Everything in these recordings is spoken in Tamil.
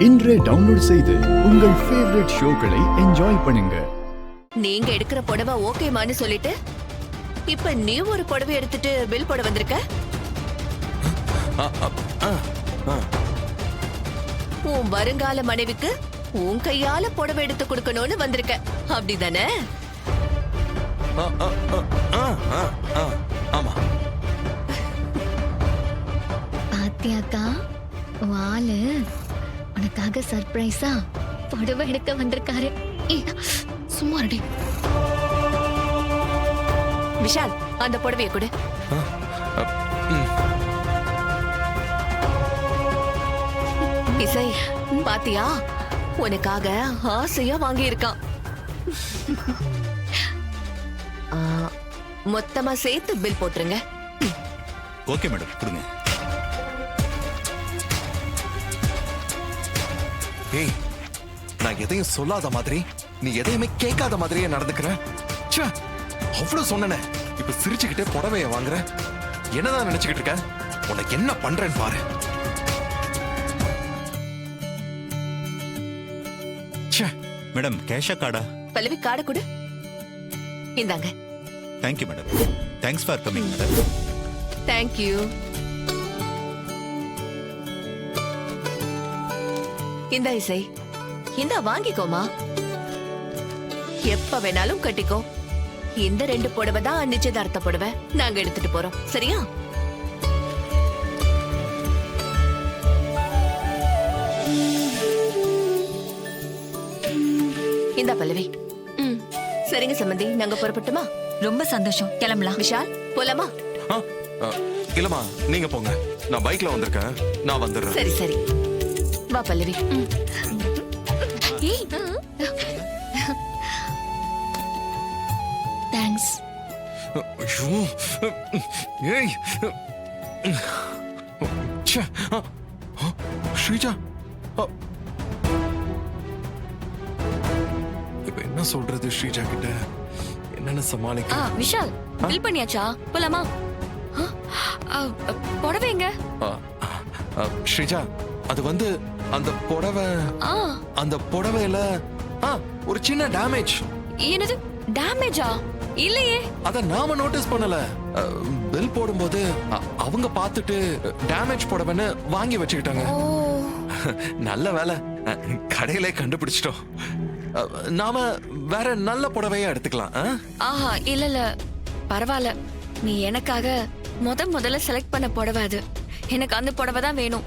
இன்றே டவுன்லோட் செய்து உங்கள் ஃபேவரட் ஷோக்களை என்ஜாய் பண்ணுங்க. நீங்க எடுக்கிற புடவை ஓகேமான்னு சொல்லிட்டு இப்ப நீ ஒரு புடவை எடுத்துட்டு பில் போட வந்திருக்க. உன் வருங்கால மனைவிக்கு உன் கையால புடவை எடுத்து கொடுக்கணும்னு வந்திருக்க, அப்படிதானே? ஆமா. பாத்தியாக்கா, வாலு உனக்காக சர்ப்ரைஸா புடவை எடுக்க வந்திருக்காரு. சும்மா ரெடி. விஷால், அந்த புடவைய கொடு. இசை, பாத்தியா, உனக்காக ஆசையா வாங்கி இருக்கான். மொத்தமா சேர்த்து பில் போட்டுருங்க. ஓகே மேடம், கொடுங்க. ஏய், நான் எதையும் சொல்லாத மாதிரி நீ எதையுமே கேட்காத மாதிரியே நடந்துக்கிற. அவ்வளவு சொன்னனே, இப்ப சிரிச்சுக்கிட்டே புடவைய வாங்குற. என்னதான் நினைச்சுக்கிட்டு இருக்க? உனக்கு என்ன பண்றேன்னு பாரு. மேடம், கேஷா கார்டா? பல்லவி, கார்டு கொடு. இந்தாங்க. Thank you madam. Thanks for coming madam. Thank you. இந்த இசை, இந்த வாங்கிக்கோமா. எப்ப வேணாலும் கட்டிக்கோ. இந்த 2 புடவை தான் நிச்சயதார்த்த புடவை. நாங்க எடுத்துட்டு போறோம், சரியா? இந்த பல்லவி. சரிங்க சம்பந்தி, நாங்க புறப்பட்டுமா? ரொம்ப சந்தோஷம், கிளம்பலாம். விஷால், போலாமா? இல்லம்மா, நீங்க போங்க. நான் பைக்ல வந்திருக்கேன், நான் வந்துடுறேன். சரி சரி, வா பல்லவி. தேங்க்ஸ். ஏய், ஸ்ரீஜா, இப்ப என்ன சொல்றது ஸ்ரீஜா கிட்ட? என்னன்னு சமாளிக்க? விஷால், பில் பண்ணியாச்சா? போலாமா? புடவை எங்க? ஸ்ரீஜா, அது வந்து அந்த புடவையில ஒரு சின்ன டேமேஜ். என்னது டேமேஜா? இல்லையே. அத நாம நோட்டீஸ் பண்ணல. பில் போடும்போது அவங்க பார்த்துட்டு டேமேஜ் புடவைன்னு வாங்கி வச்சுக்கிட்டாங்க. நல்ல வேலை, கடையிலே கண்டுபிடிச்சிட்டோம். நாம வேற நல்ல புடவையா எடுத்துக்கலாம். ஆஹா, இல்ல பரவாயில்ல. நீ எனக்காக முதல்ல செலக்ட் பண்ண புடவை அது. எனக்கு அந்த புடவை தான் வேணும்.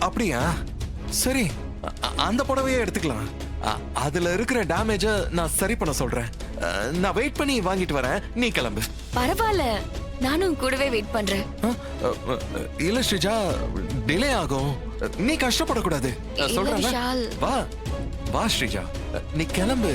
அப்படியா? சரி, அந்த புடவையே எடுத்துக்கலாம். அதுல இருக்கிற டேமேஜ நான் சரி பண்ண சொல்றேன். நான் வெயிட் பண்ணி வாங்கிட்டு வரேன், நீ கிளம்பு. பரவாயில்ல, நானும் கூடவே வெயிட் பண்றேன். இல்ல ஸ்ரீஜா, டிலே ஆகும். நீ கஷ்டப்படக்கூடாது. சொல்றேன். வா வா ஸ்ரீஜா, நீ கிளம்பு.